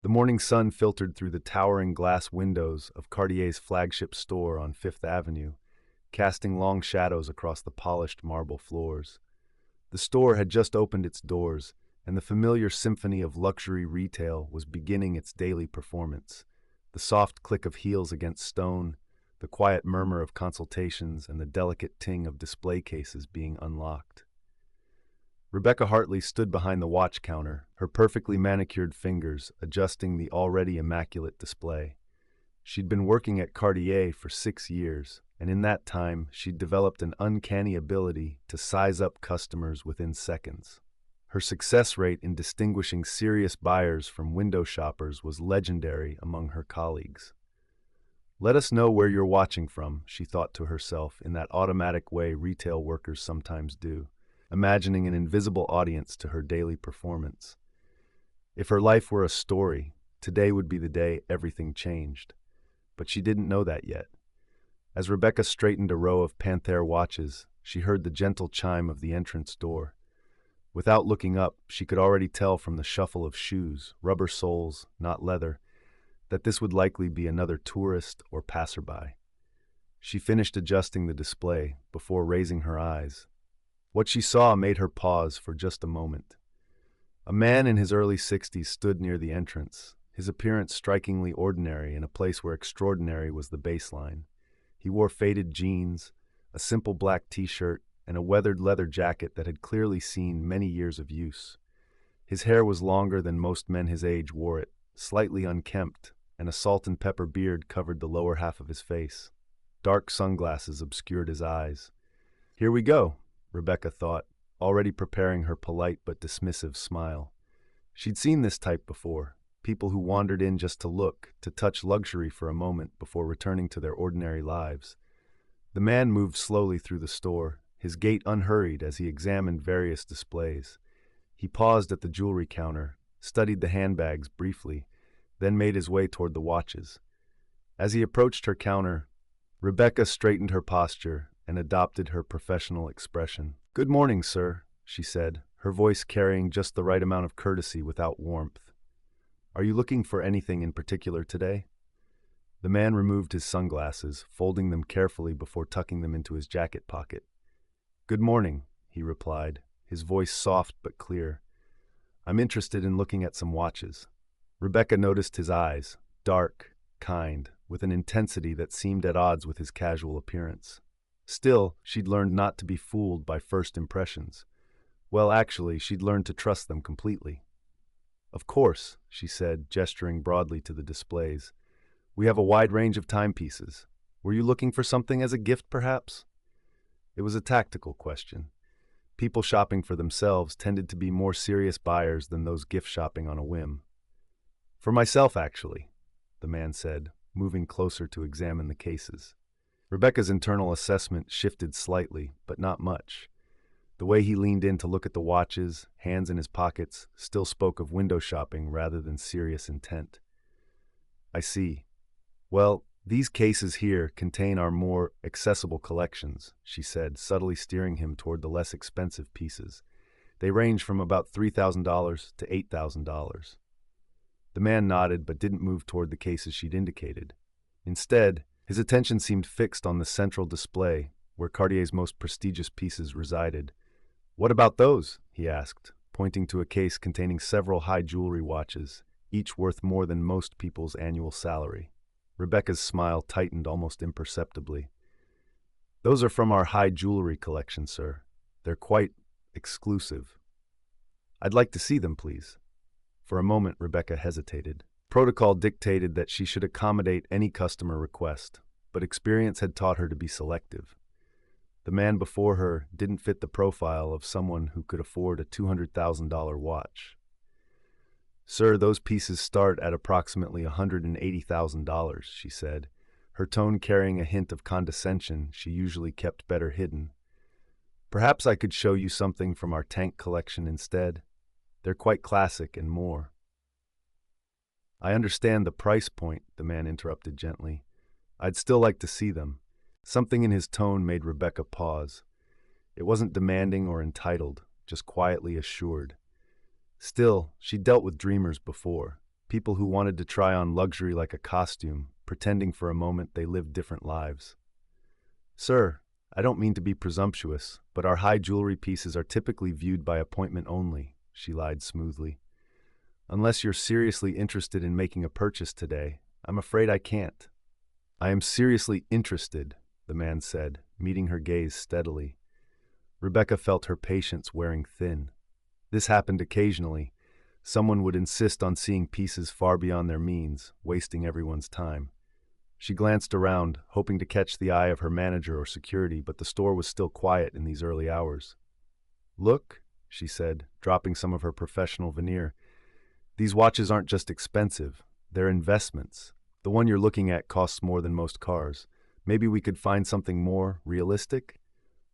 The morning sun filtered through the towering glass windows of Cartier's flagship store on Fifth Avenue, casting long shadows across the polished marble floors. The store had just opened its doors, and the familiar symphony of luxury retail was beginning its daily performance. The soft click of heels against stone, the quiet murmur of consultations, and the delicate ting of display cases being unlocked. Rebecca Hartley stood behind the watch counter, her perfectly manicured fingers adjusting the already immaculate display. She'd been working at Cartier for 6 years, and in that time she'd developed an uncanny ability to size up customers within seconds. Her success rate in distinguishing serious buyers from window shoppers was legendary among her colleagues. Let us know where you're watching from, she thought to herself in that automatic way retail workers sometimes do, imagining an invisible audience to her daily performance. If her life were a story, today would be the day everything changed. But she didn't know that yet. As Rebecca straightened a row of Panther watches, she heard the gentle chime of the entrance door. Without looking up, she could already tell from the shuffle of shoes, rubber soles, not leather, that this would likely be another tourist or passerby. She finished adjusting the display before raising her eyes. What she saw made her pause for just a moment. A man in his early 60s stood near the entrance, his appearance strikingly ordinary in a place where extraordinary was the baseline. He wore faded jeans, a simple black t-shirt, and a weathered leather jacket that had clearly seen many years of use. His hair was longer than most men his age wore it, slightly unkempt, and a salt and pepper beard covered the lower half of his face. Dark sunglasses obscured his eyes. "Here we go," Rebecca thought, already preparing her polite but dismissive smile. She'd seen this type before, people who wandered in just to look, to touch luxury for a moment before returning to their ordinary lives. The man moved slowly through the store, his gait unhurried as he examined various displays. He paused at the jewelry counter, studied the handbags briefly, then made his way toward the watches. As he approached her counter, Rebecca straightened her posture and adopted her professional expression. "Good morning, sir," she said, her voice carrying just the right amount of courtesy without warmth. "Are you looking for anything in particular today?" The man removed his sunglasses, folding them carefully before tucking them into his jacket pocket. "Good morning," he replied, his voice soft but clear. "I'm interested in looking at some watches." Rebecca noticed his eyes, dark, kind, with an intensity that seemed at odds with his casual appearance. Still, she'd learned not to be fooled by first impressions. Well, actually, she'd learned to trust them completely. "Of course," she said, gesturing broadly to the displays. "We have a wide range of timepieces. Were you looking for something as a gift, perhaps?" It was a tactical question. People shopping for themselves tended to be more serious buyers than those gift shopping on a whim. "For myself, actually," the man said, moving closer to examine the cases. Rebecca's internal assessment shifted slightly, but not much. The way he leaned in to look at the watches, hands in his pockets, still spoke of window shopping rather than serious intent. "I see. Well, these cases here contain our more accessible collections," she said, subtly steering him toward the less expensive pieces. "They range from about $3,000 to $8,000. The man nodded but didn't move toward the cases she'd indicated. Instead, his attention seemed fixed on the central display, where Cartier's most prestigious pieces resided. "What about those?" he asked, pointing to a case containing several high jewelry watches, each worth more than most people's annual salary. Rebecca's smile tightened almost imperceptibly. "Those are from our high jewelry collection, sir. They're quite exclusive." "I'd like to see them, please." For a moment, Rebecca hesitated. Protocol dictated that she should accommodate any customer request, but experience had taught her to be selective. The man before her didn't fit the profile of someone who could afford a $200,000 watch. "Sir, those pieces start at approximately $180,000, she said, her tone carrying a hint of condescension she usually kept better hidden. "Perhaps I could show you something from our tank collection instead. They're quite classic and more." "I understand the price point," the man interrupted gently. "I'd still like to see them." Something in his tone made Rebecca pause. It wasn't demanding or entitled, just quietly assured. Still, she'd dealt with dreamers before. people who wanted to try on luxury like a costume, pretending for a moment they lived different lives. Sir, I don't mean to be presumptuous, but our high jewelry pieces are typically viewed by appointment only, she lied smoothly. Unless you're seriously interested in making a purchase today, I'm afraid I can't. I am seriously interested, the man said, meeting her gaze steadily. Rebecca felt her patience wearing thin. This happened occasionally. Someone would insist on seeing pieces far beyond their means, wasting everyone's time. She glanced around, hoping to catch the eye of her manager or security, but the store was still quiet in these early hours. Look, she said, dropping some of her professional veneer. These watches aren't just expensive, they're investments. The one you're looking at costs more than most cars. Maybe we could find something more realistic?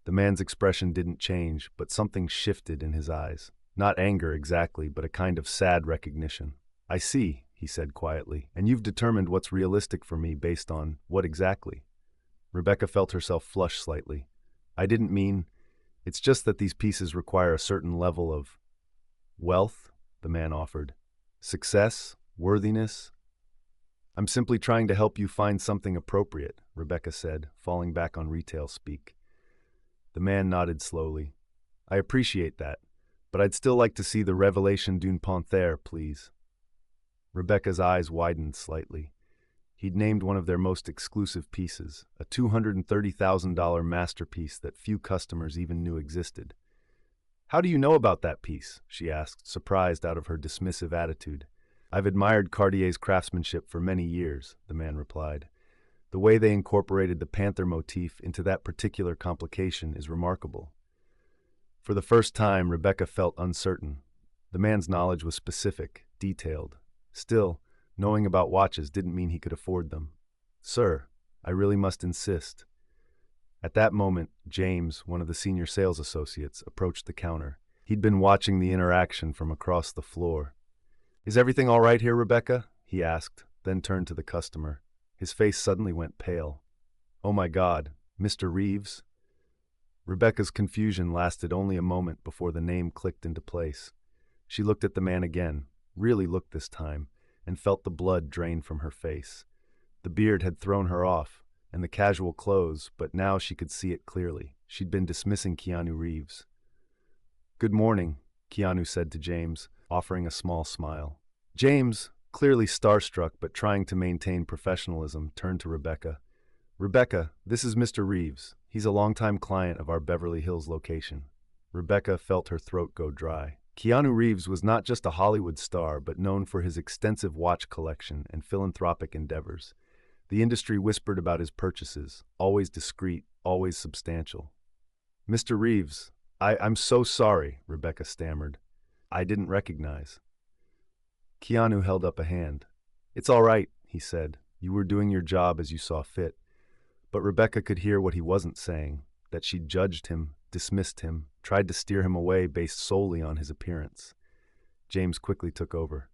The man's expression didn't change, but something shifted in his eyes. Not anger exactly, but a kind of sad recognition. I see, he said quietly, and you've determined what's realistic for me based on what exactly? Rebecca felt herself flush slightly. I didn't mean, it's just that these pieces require a certain level of wealth, the man offered. Success, worthiness. I'm simply trying to help you find something appropriate, Rebecca said, falling back on retail speak. The man nodded slowly. I appreciate that, but I'd still like to see the Révélation d'une Panthère, please. Rebecca's eyes widened slightly. He'd named one of their most exclusive pieces, a $230,000 masterpiece that few customers even knew existed. How do you know about that piece? She asked, surprised out of her dismissive attitude. I've admired Cartier's craftsmanship for many years, the man replied. The way they incorporated the panther motif into that particular complication is remarkable. For the first time, Rebecca felt uncertain. The man's knowledge was specific, detailed. Still, knowing about watches didn't mean he could afford them. Sir, I really must insist. At that moment, James, one of the senior sales associates, approached the counter. He'd been watching the interaction from across the floor. Is everything all right here, Rebecca? He asked, then turned to the customer. His face suddenly went pale. Oh my God, Mr. Reeves? Rebecca's confusion lasted only a moment before the name clicked into place. She looked at the man again, really looked this time, and felt the blood drain from her face. The beard had thrown her off, and the casual clothes, but now she could see it clearly. She'd been dismissing Keanu Reeves. Good morning, Keanu said to James, offering a small smile. James, clearly starstruck but trying to maintain professionalism, turned to Rebecca. Rebecca, this is Mr. Reeves. He's a longtime client of our Beverly Hills location. Rebecca felt her throat go dry. Keanu Reeves was not just a Hollywood star, but known for his extensive watch collection and philanthropic endeavors. The industry whispered about his purchases, always discreet, always substantial. Mr. Reeves, I'm so sorry, Rebecca stammered. I didn't recognize. Keanu held up a hand. It's all right, he said. You were doing your job as you saw fit. But Rebecca could hear what he wasn't saying, that she judged him, dismissed him, tried to steer him away based solely on his appearance. James quickly took over.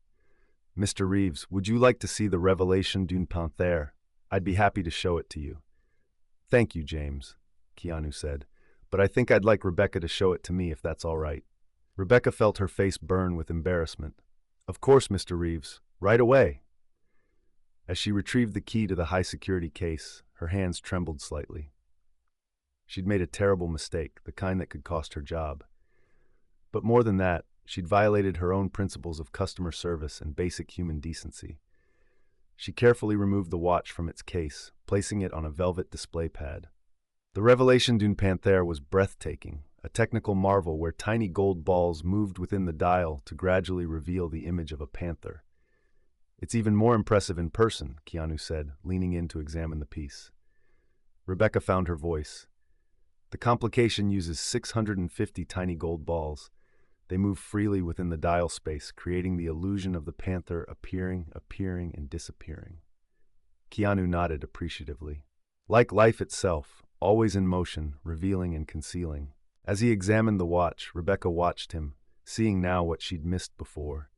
Mr. Reeves, would you like to see the Révélation d'une Panthère? I'd be happy to show it to you. Thank you, James, Keanu said, but I think I'd like Rebecca to show it to me if that's all right. Rebecca felt her face burn with embarrassment. Of course, Mr. Reeves, right away. As she retrieved the key to the high-security case, her hands trembled slightly. She'd made a terrible mistake, the kind that could cost her job. But more than that, she'd violated her own principles of customer service and basic human decency. She carefully removed the watch from its case, placing it on a velvet display pad. The Révélation d'une Panthère was breathtaking, a technical marvel where tiny gold balls moved within the dial to gradually reveal the image of a panther. It's even more impressive in person, Keanu said, leaning in to examine the piece. Rebecca found her voice. The complication uses 650 tiny gold balls. They move freely within the dial space, creating the illusion of the panther appearing, and disappearing. Keanu nodded appreciatively. Like life itself, always in motion, revealing and concealing. As he examined the watch, Rebecca watched him, seeing now what she'd missed before.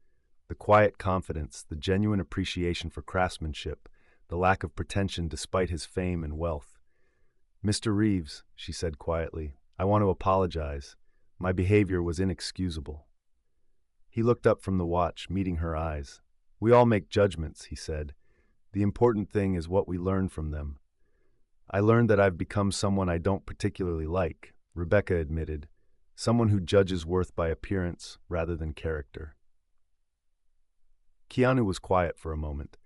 The quiet confidence, the genuine appreciation for craftsmanship, the lack of pretension despite his fame and wealth. Mr. Reeves, she said quietly, I want to apologize. My behavior was inexcusable. He looked up from the watch, meeting her eyes. We all make judgments, he said. The important thing is what we learn from them. I learned that I've become someone I don't particularly like, Rebecca admitted, someone who judges worth by appearance rather than character. Keanu was quiet for a moment.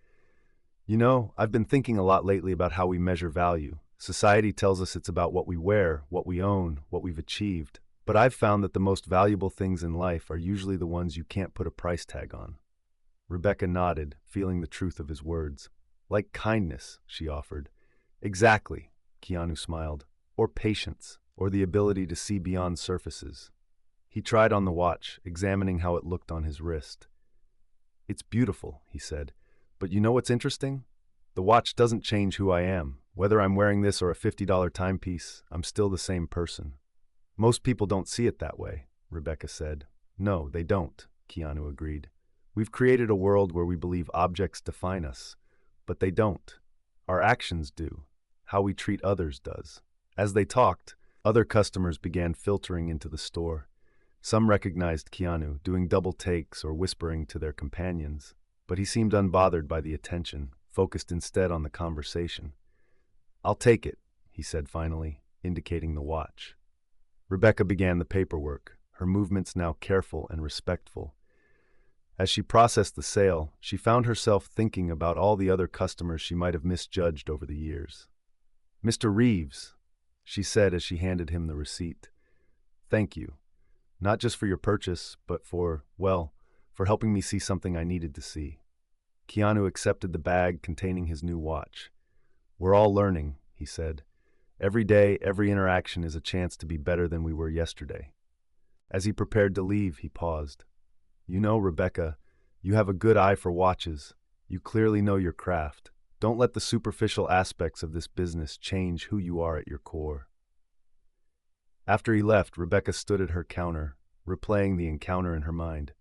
You know, I've been thinking a lot lately about how we measure value. Society tells us it's about what we wear, what we own, what we've achieved. But I've found that the most valuable things in life are usually the ones you can't put a price tag on. Rebecca nodded, feeling the truth of his words. Like kindness, she offered. Exactly, Keanu smiled. Or patience, or the ability to see beyond surfaces. He tried on the watch, examining how it looked on his wrist. It's beautiful, he said. But you know what's interesting? The watch doesn't change who I am. Whether I'm wearing this or a $50 timepiece, I'm still the same person. Most people don't see it that way, Rebecca said. No, they don't, Keanu agreed. We've created a world where we believe objects define us, but they don't. Our actions do. How we treat others does. As they talked, other customers began filtering into the store. Some recognized Keanu, doing double takes or whispering to their companions, but he seemed unbothered by the attention, focused instead on the conversation. I'll take it, he said finally, indicating the watch. Rebecca began the paperwork, her movements now careful and respectful. As she processed the sale, she found herself thinking about all the other customers she might have misjudged over the years. Mr. Reeves, she said as she handed him the receipt. Thank you. Not just for your purchase, but for helping me see something I needed to see. Keanu accepted the bag containing his new watch. We're all learning, he said. Every day, every interaction is a chance to be better than we were yesterday. As he prepared to leave, he paused. You know, Rebecca, you have a good eye for watches. You clearly know your craft. Don't let the superficial aspects of this business change who you are at your core. After he left, Rebecca stood at her counter, replaying the encounter in her mind.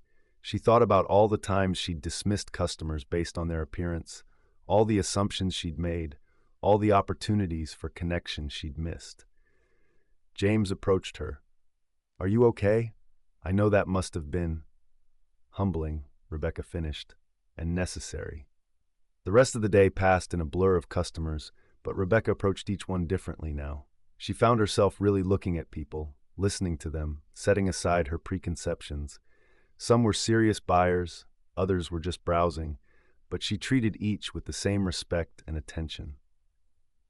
She thought about all the times she'd dismissed customers based on their appearance, all the assumptions she'd made, all the opportunities for connection she'd missed. James approached her. Are you okay? I know that must have been humbling, Rebecca finished, and necessary. The rest of the day passed in a blur of customers, but Rebecca approached each one differently now. She found herself really looking at people, listening to them, setting aside her preconceptions. Some were serious buyers, others were just browsing, but she treated each with the same respect and attention.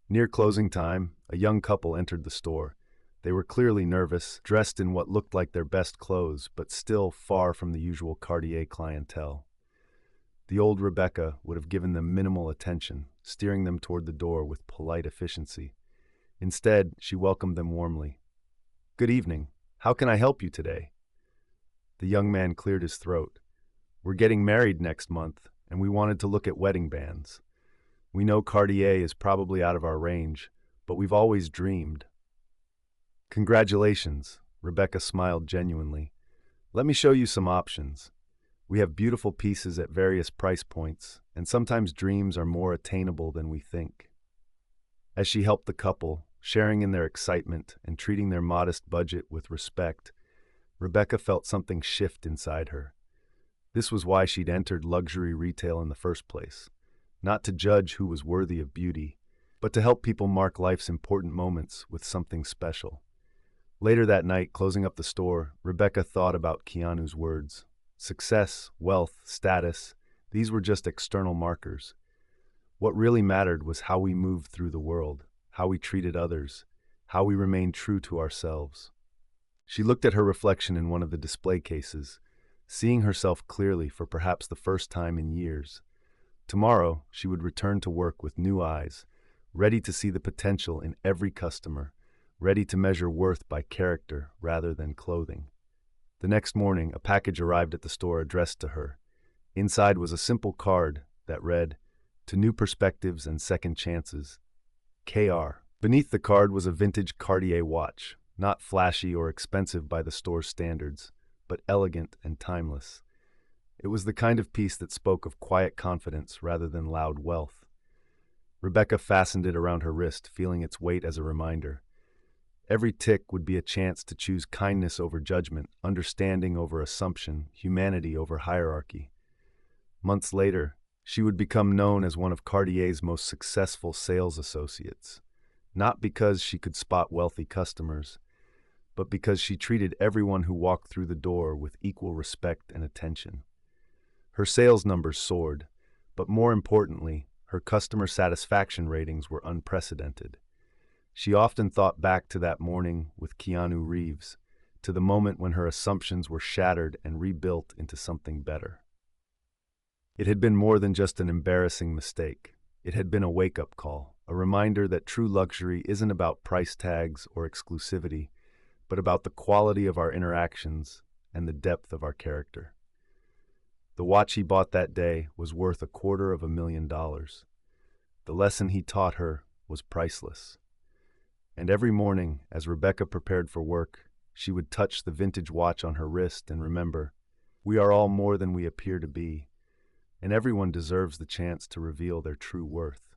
Near closing time, a young couple entered the store. They were clearly nervous, dressed in what looked like their best clothes, but still far from the usual Cartier clientele. The old Rebecca would have given them minimal attention, steering them toward the door with polite efficiency. Instead, she welcomed them warmly. Good evening. How can I help you today? The young man cleared his throat. We're getting married next month, and we wanted to look at wedding bands. We know Cartier is probably out of our range, but we've always dreamed. Congratulations, Rebecca smiled genuinely. Let me show you some options. We have beautiful pieces at various price points, and sometimes dreams are more attainable than we think. As she helped the couple, sharing in their excitement and treating their modest budget with respect, Rebecca felt something shift inside her. This was why she'd entered luxury retail in the first place, not to judge who was worthy of beauty, but to help people mark life's important moments with something special. Later that night, closing up the store, Rebecca thought about Keanu's words. Success, wealth, status, these were just external markers. What really mattered was how we moved through the world, how we treated others, how we remained true to ourselves. She looked at her reflection in one of the display cases, seeing herself clearly for perhaps the first time in years. Tomorrow, she would return to work with new eyes, ready to see the potential in every customer, ready to measure worth by character rather than clothing. The next morning, a package arrived at the store addressed to her. Inside was a simple card that read, "To new perspectives and second chances, KR." Beneath the card was a vintage Cartier watch, not flashy or expensive by the store's standards, but elegant and timeless. It was the kind of piece that spoke of quiet confidence rather than loud wealth. Rebecca fastened it around her wrist, feeling its weight as a reminder. Every tick would be a chance to choose kindness over judgment, understanding over assumption, humanity over hierarchy. Months later, she would become known as one of Cartier's most successful sales associates, not because she could spot wealthy customers, but because she treated everyone who walked through the door with equal respect and attention. Her sales numbers soared, but more importantly, her customer satisfaction ratings were unprecedented. She often thought back to that morning with Keanu Reeves, to the moment when her assumptions were shattered and rebuilt into something better. It had been more than just an embarrassing mistake. It had been a wake-up call, a reminder that true luxury isn't about price tags or exclusivity, but about the quality of our interactions and the depth of our character. The watch he bought that day was worth $250,000. The lesson he taught her was priceless. And every morning, as Rebecca prepared for work, she would touch the vintage watch on her wrist and remember, we are all more than we appear to be, and everyone deserves the chance to reveal their true worth.